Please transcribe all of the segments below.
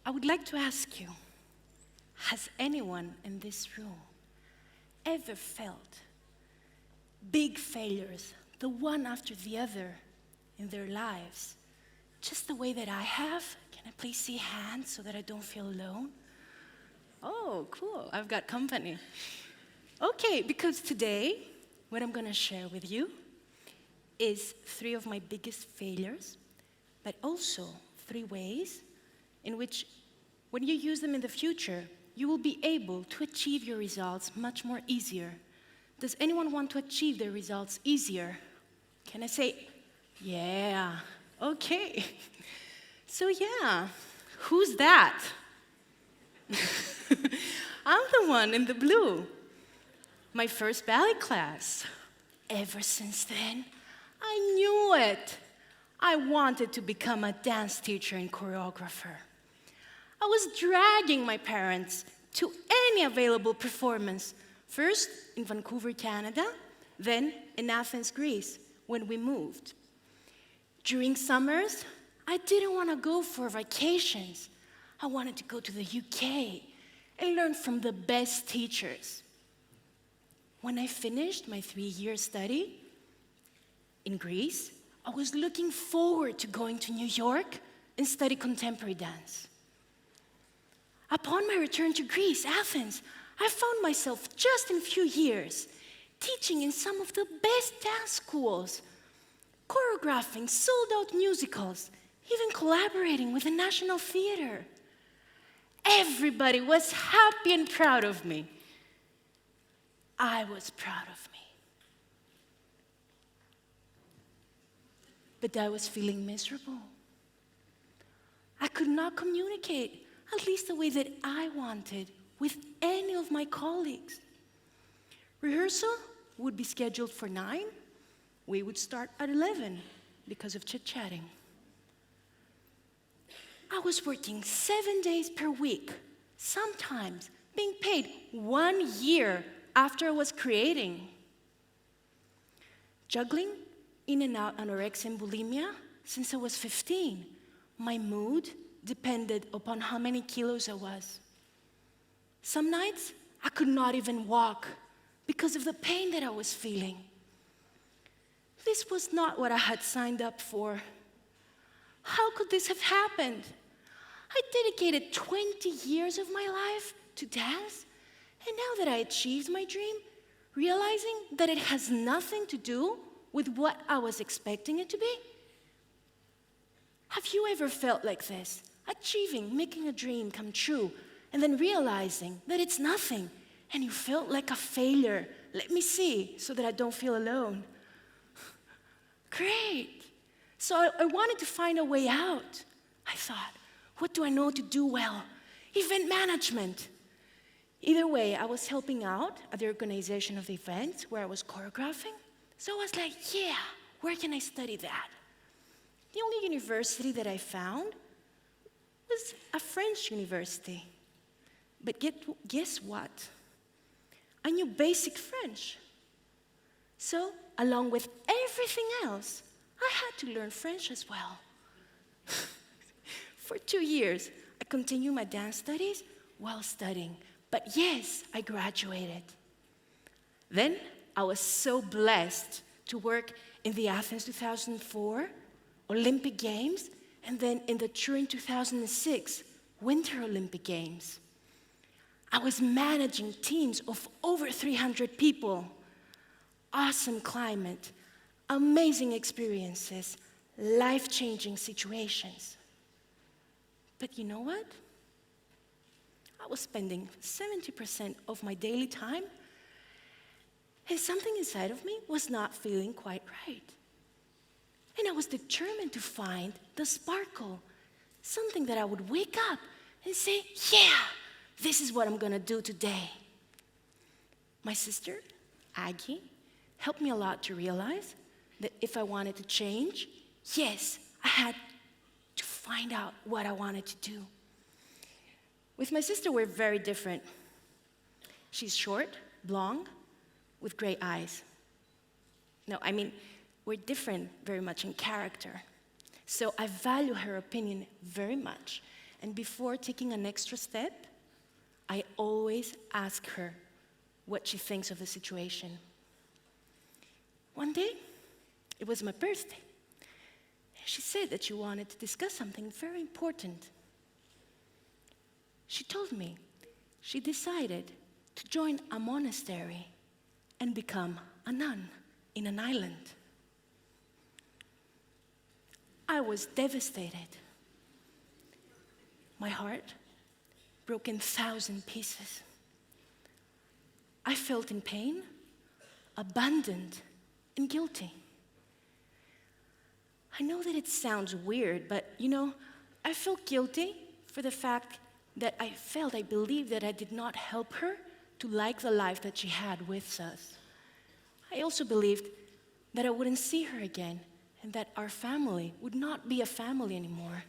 I would like to ask you, has anyone in this room ever felt big failures, the one after the other in their lives, just the way that I have? Can I please see hands so that I don't feel alone? Oh, cool, I've got company. Okay, because today, what I'm gonna share with you is 3 of my biggest failures, but also 3 ways in which, when you use them in the future, you will be able to achieve your results much more easier. Does anyone want to achieve their results easier? Can I say, yeah, okay. So yeah, who's that? I'm the one in the blue. My first ballet class. Ever since then, I knew it. I wanted to become a dance teacher and choreographer. I was dragging my parents to any available performance, first in Vancouver, Canada, then in Athens, Greece, when we moved. During summers, I didn't want to go for vacations. I wanted to go to the UK and learn from the best teachers. When I finished my 3-year study in Greece, I was looking forward to going to New York and study contemporary dance. Upon my return to Greece, Athens, I found myself just in a few years teaching in some of the best dance schools, choreographing sold-out musicals, even collaborating with the National Theatre. Everybody was happy and proud of me. I was proud of me. But I was feeling miserable. I could not communicate, at least the way that I wanted, with any of my colleagues. Rehearsal would be scheduled for 9. We would start at 11 because of chit-chatting. I was working 7 days per week, sometimes being paid 1 year after I was creating. Juggling in and out anorexia and bulimia since I was 15. My mood depended upon how many kilos I was. Some nights, I could not even walk because of the pain that I was feeling. This was not what I had signed up for. How could this have happened? I dedicated 20 years of my life to dance, and now that I achieved my dream, realizing that it has nothing to do with what I was expecting it to be. Have you ever felt like this? Achieving, making a dream come true, and then realizing that it's nothing, and you felt like a failure. Let me see, so that I don't feel alone. Great. So I wanted to find a way out. I thought, what do I know to do well? Event management. Either way, I was helping out at the organization of the events where I was choreographing. So I was like, yeah, where can I study that? The only university that I found was a French university. But guess what? I knew basic French. So, along with everything else, I had to learn French as well. For 2 years, I continued my dance studies while studying. But yes, I graduated. Then, I was so blessed to work in the Athens 2004 Olympic Games, and then in the Turin 2006 Winter Olympic Games. I was managing teams of over 300 people. Awesome climate, amazing experiences, life-changing situations. But you know what? I was spending 70% of my daily time, and something inside of me was not feeling quite right. And I was determined to find the sparkle, something that I would wake up and say, yeah, this is what I'm gonna do today. My sister, Aggie, helped me a lot to realize that if I wanted to change, yes, I had to find out what I wanted to do. With my sister, we're very different. She's short, blonde, with gray eyes. No, I mean, we're different very much in character. So I value her opinion very much. and before taking an extra step, I always ask her what she thinks of the situation. One day, it was my birthday. She said that she wanted to discuss something very important. She told me she decided to join a monastery and become a nun in an island. I was devastated. My heart broke in 1,000 pieces. I felt in pain, abandoned, and guilty. I know that it sounds weird, but I felt guilty for the fact that I believed that I did not help her to like the life that she had with us. I also believed that I wouldn't see her again and that our family would not be a family anymore.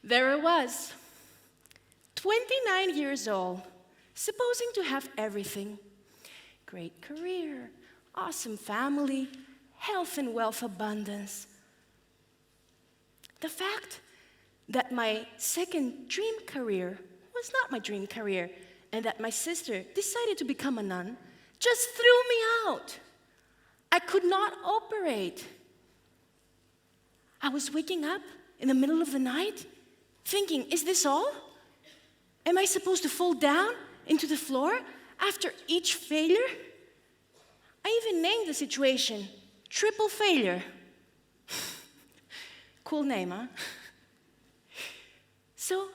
There I was, 29 years old, supposing to have everything. Great career, awesome family, health and wealth abundance. The fact that my second dream career was not my dream career and that my sister decided to become a nun just threw me out. I could not operate. I was waking up in the middle of the night thinking, is this all? Am I supposed to fall down into the floor after each failure? I even named the situation triple failure. Cool name, huh? So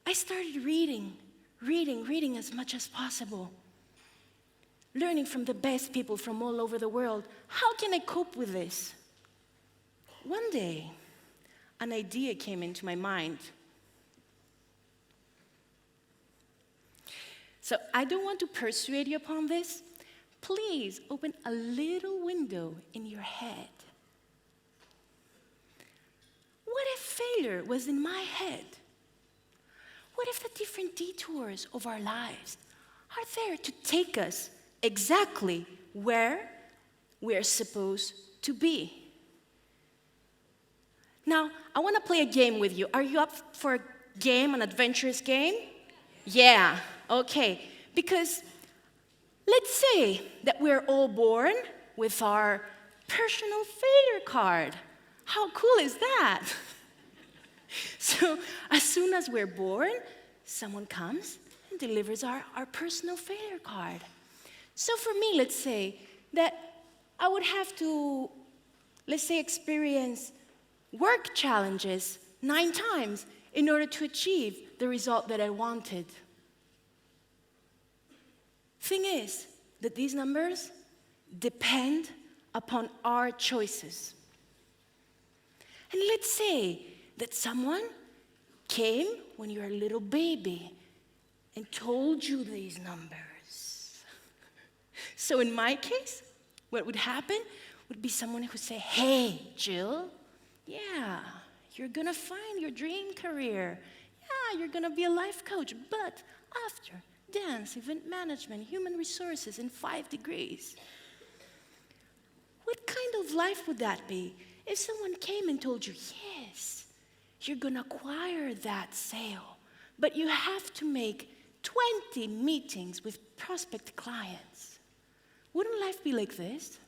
I started reading as much as possible. Learning from the best people from all over the world. How can I cope with this? One day, an idea came into my mind. So I don't want to persuade you upon this. Please open a little window in your head. What if failure was in my head? What if the different detours of our lives are there to take us exactly where we're supposed to be? Now, I want to play a game with you. Are you up for a game, an adventurous game? Yeah, okay. Because let's say that we're all born with our personal failure card. How cool is that? So as soon as we're born, someone comes and delivers our personal failure card. So for me, let's say that I would have to, experience work challenges 9 times in order to achieve the result that I wanted. Thing is that these numbers depend upon our choices. And let's say that someone came when you were a little baby and told you these numbers. So in my case, what would happen would be someone who would say, hey, Jill, yeah, you're gonna find your dream career. Yeah, you're gonna be a life coach, but after dance, event management, human resources, and 5 degrees. What kind of life would that be if someone came and told you, yes, you're gonna acquire that sale, but you have to make 20 meetings with prospect clients? Wouldn't life be like this?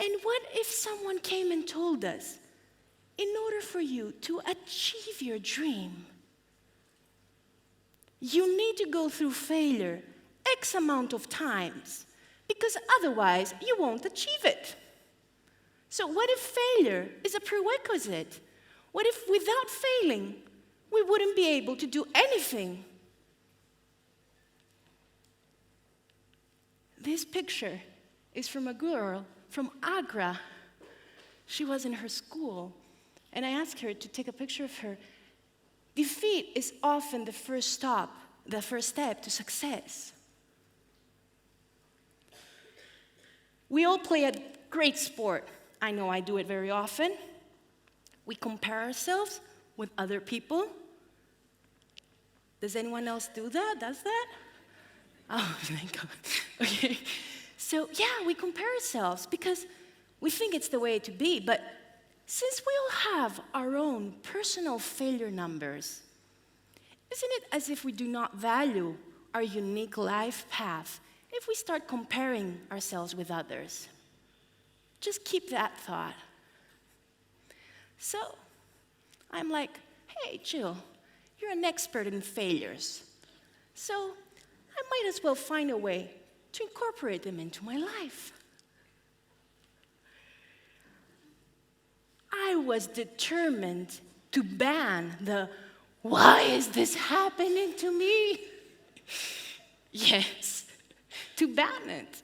And what if someone came and told us, in order for you to achieve your dream, you need to go through failure X amount of times, because otherwise you won't achieve it. So what if failure is a prerequisite? What if without failing, we wouldn't be able to do anything? This picture is from a girl from Agra. She was in her school, and I asked her to take a picture of her. Defeat is often the first step to success. We all play a great sport. I know I do it very often. We compare ourselves with other people. Does anyone else do that? Does that? Oh, thank God. Okay. So, yeah, we compare ourselves because We think it's the way to be, but since we all have our own personal failure numbers, isn't it as if we do not value our unique life path if we start comparing ourselves with others? Just keep that thought. So, I'm like, hey, Jill, you're an expert in failures. So, I might as well find a way to incorporate them into my life. I was determined to ban the, why is this happening to me? Yes, to ban it.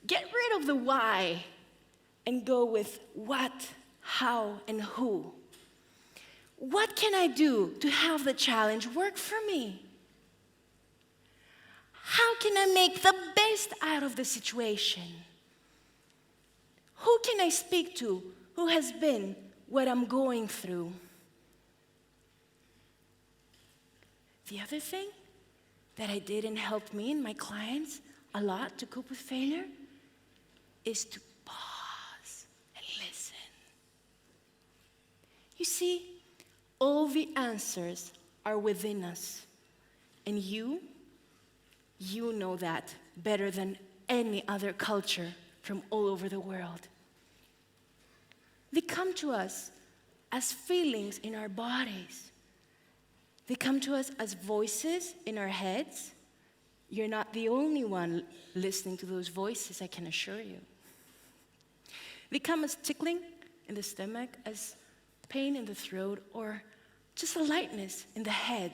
Get rid of the why and go with what, how, and who. What can I do to have the challenge work for me? How can I make the best out of the situation? Who can I speak to who has been what I'm going through? The other thing that I did and helped me and my clients a lot to cope with failure is to pause and listen. You see, all the answers are within us. And you know that better than any other culture from all over the world. They come to us as feelings in our bodies. They come to us as voices in our heads. You're not the only one listening to those voices, I can assure you. They come as tickling in the stomach, as pain in the throat, or just a lightness in the head.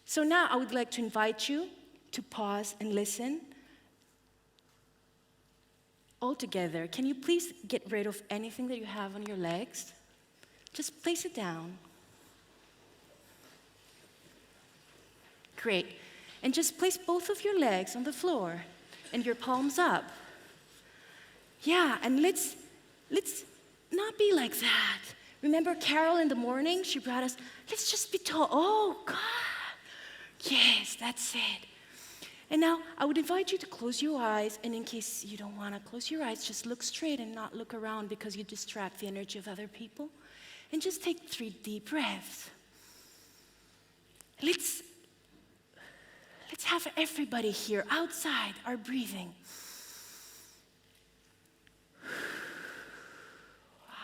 So now I would like to invite you to pause and listen. All together, can you please get rid of anything that you have on your legs? Just place it down. Great. And just place both of your legs on the floor and your palms up. Yeah, and let's not be like that. Remember Carol in the morning? She brought us, let's just be tall. Oh, God. Yes, that's it. And now I would invite you to close your eyes, and in case you don't want to close your eyes, just look straight and not look around because you distract the energy of other people. And just take 3 deep breaths. Let's have everybody here outside are breathing.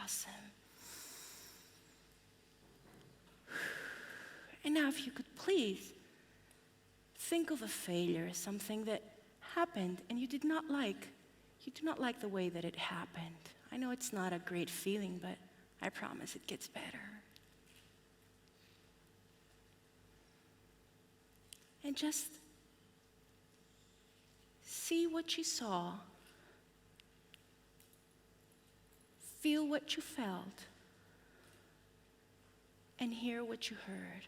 Awesome. And now if you could please think of a failure, something that happened and you did not like. You do not like the way that it happened. I know it's not a great feeling, but I promise it gets better. And just see what you saw. Feel what you felt. And hear what you heard.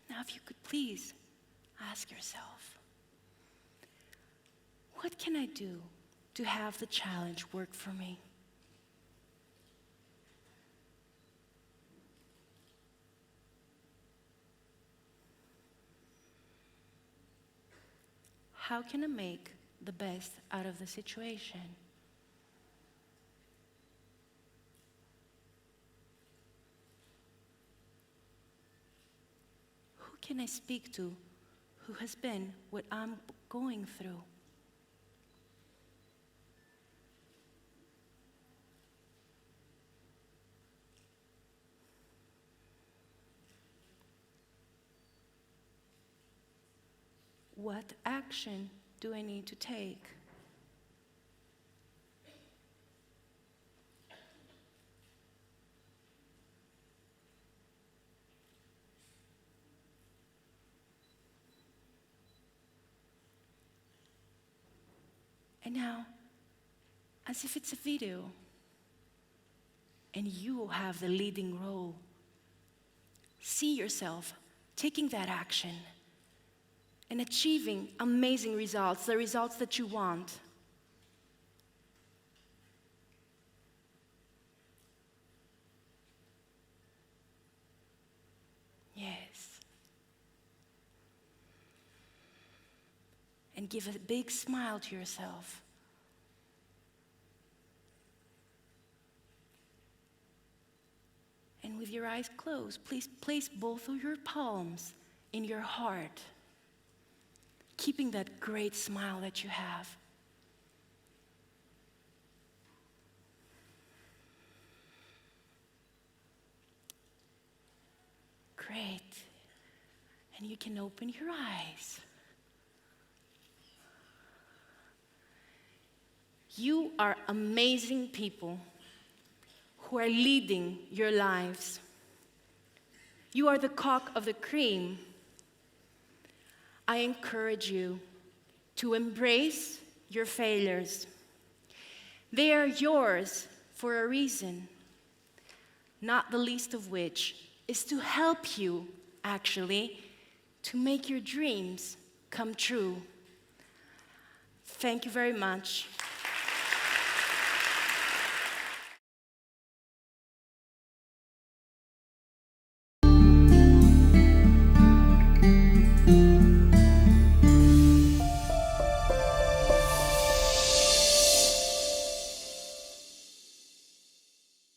Now, if you could please ask yourself, what can I do to have the challenge work for me? How can I make the best out of the situation? Who can I speak to who has been what I'm going through? What action do I need to take? And now, as if it's a video, and you have the leading role, see yourself taking that action and achieving amazing results, the results that you want. Yes. and give a big smile to yourself. And with your eyes closed, please place both of your palms in your heart, keeping that great smile that you have. Great. And you can open your eyes. You are amazing people who are leading your lives. You are the cock of the cream. I encourage you to embrace your failures. They are yours for a reason, not the least of which is to help you, actually, to make your dreams come true. Thank you very much.